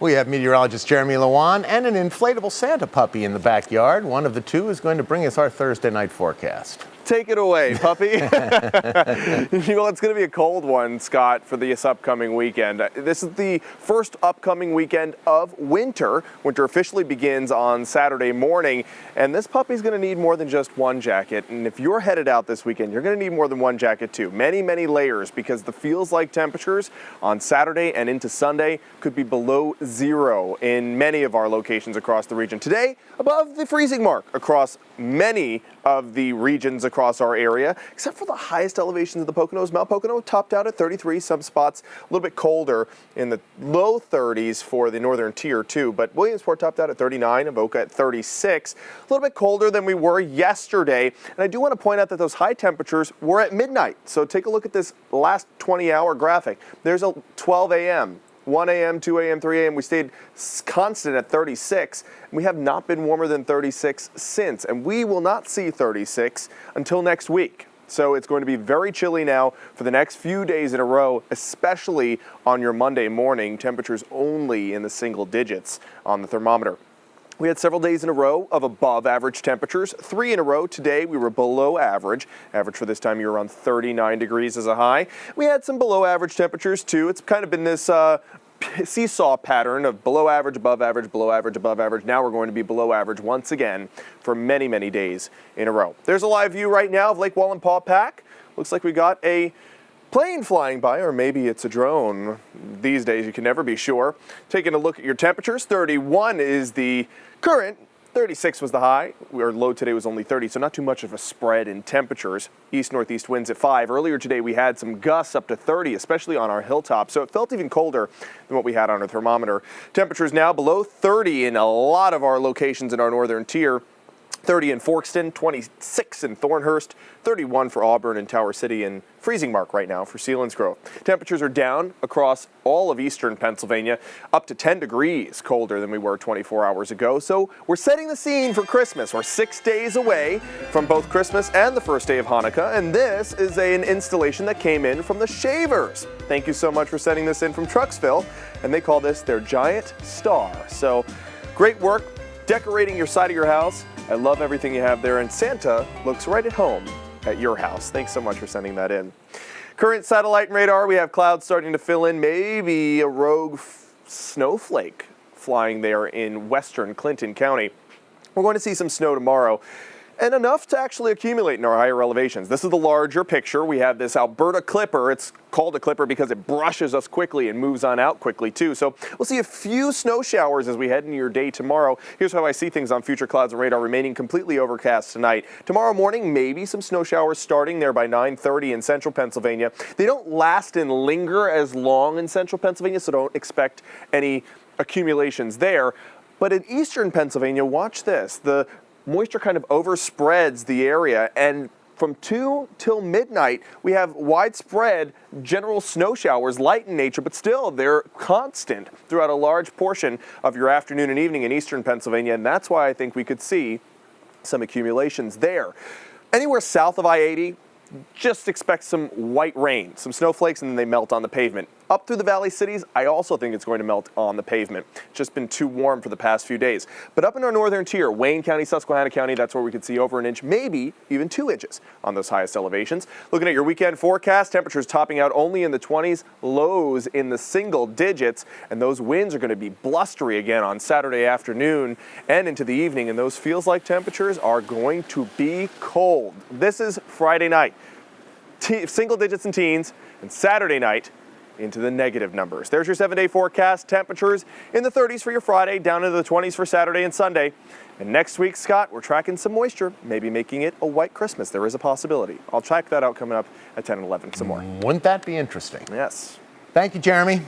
We have meteorologist Jeremy Lewan and an inflatable Santa puppy in the backyard. One of the two is going to bring us our Thursday night forecast. Take it away, puppy. You know, it's going to be a cold one, Scott, for this upcoming weekend. This is the first upcoming weekend of winter. Winter officially begins on Saturday morning, and this puppy's going to need more than just one jacket. And if you're headed out this weekend, you're going to need more than one jacket too. Many, many layers, because the feels-like temperatures on Saturday and into Sunday could be below zero in many of our locations across the region. Today, above the freezing mark across many of the regions across our area, except for the highest elevations of the Poconos. Mount Pocono topped out at 33, some spots a little bit colder in the low 30s for the northern tier too, but Williamsport topped out at 39, Avoca at 36, a little bit colder than we were yesterday. And I do want to point out that those high temperatures were at midnight. So take a look at this last 20-hour graphic. There's a 12 a.m., 1 a.m., 2 a.m., 3 a.m. We stayed constant at 36. We have not been warmer than 36 since, and we will not see 36 until next week. So it's going to be very chilly now for the next few days in a row, especially on your Monday morning. Temperatures only in the single digits on the thermometer. We had several days in a row of above average temperatures. 3 in a row today. We were below average. Average for this time you're around 39 degrees as a high. We had some below average temperatures too. It's kind of been this seesaw pattern of below average, above average, below average, above average. Now we're going to be below average once again for many, many days in a row. There's a live view right now of Lake Wallenpaupack. Looks like we got a plane flying by, or maybe it's a drone. These days you can never be sure. Taking a look at your temperatures, 31 is the current, 36 was the high. Our low today was only 30, so not too much of a spread in temperatures. East-northeast winds at 5. Earlier today we had some gusts up to 30, especially on our hilltop, so it felt even colder than what we had on our thermometer. Temperatures now below 30 in a lot of our locations in our northern tier. 30 in Forkston, 26 in Thornhurst, 31 for Auburn and Tower City, and freezing mark right now for Selinsgrove. Temperatures are down across all of eastern Pennsylvania, up to 10 degrees colder than we were 24 hours ago. So we're setting the scene for Christmas. We're 6 days away from both Christmas and the first day of Hanukkah, and this is an installation that came in from the Shavers. Thank you so much for sending this in from Trucksville, and they call this their giant star. So great work decorating your side of your house. I love everything you have there, and Santa looks right at home at your house. Thanks so much for sending that in. Current satellite and radar, we have clouds starting to fill in, maybe a rogue snowflake flying there in western Clinton County. We're going to see some snow tomorrow, and enough to actually accumulate in our higher elevations. This is the larger picture. We have this Alberta Clipper. It's called a clipper because it brushes us quickly and moves on out quickly too. So we'll see a few snow showers as we head into your day tomorrow. Here's how I see things on future clouds and radar remaining completely overcast tonight. Tomorrow morning, maybe some snow showers starting there by 9:30 in central Pennsylvania. They don't last and linger as long in central Pennsylvania, so don't expect any accumulations there. But in eastern Pennsylvania, watch this. The moisture kind of overspreads the area, and from 2 till midnight, we have widespread general snow showers, light in nature, but still they're constant throughout a large portion of your afternoon and evening in eastern Pennsylvania, and that's why I think we could see some accumulations there. Anywhere south of I-80, just expect some white rain, some snowflakes, and then they melt on the pavement. Up through the valley cities, I also think it's going to melt on the pavement. It's just been too warm for the past few days. But up in our northern tier, Wayne County, Susquehanna County, that's where we could see over an inch, maybe even 2 inches on those highest elevations. Looking at your weekend forecast, temperatures topping out only in the 20s, lows in the single digits, and those winds are going to be blustery again on Saturday afternoon and into the evening, and those feels-like temperatures are going to be cold. This is Friday night. Single digits and teens, and Saturday night into the negative numbers. There's your 7-day forecast. Temperatures in the 30s for your Friday, down into the 20s for Saturday and Sunday. And next week, Scott, we're tracking some moisture, maybe making it a white Christmas. There is a possibility. I'll check that out coming up at 10 and 11 some more. Wouldn't that be interesting? Yes. Thank you, Jeremy.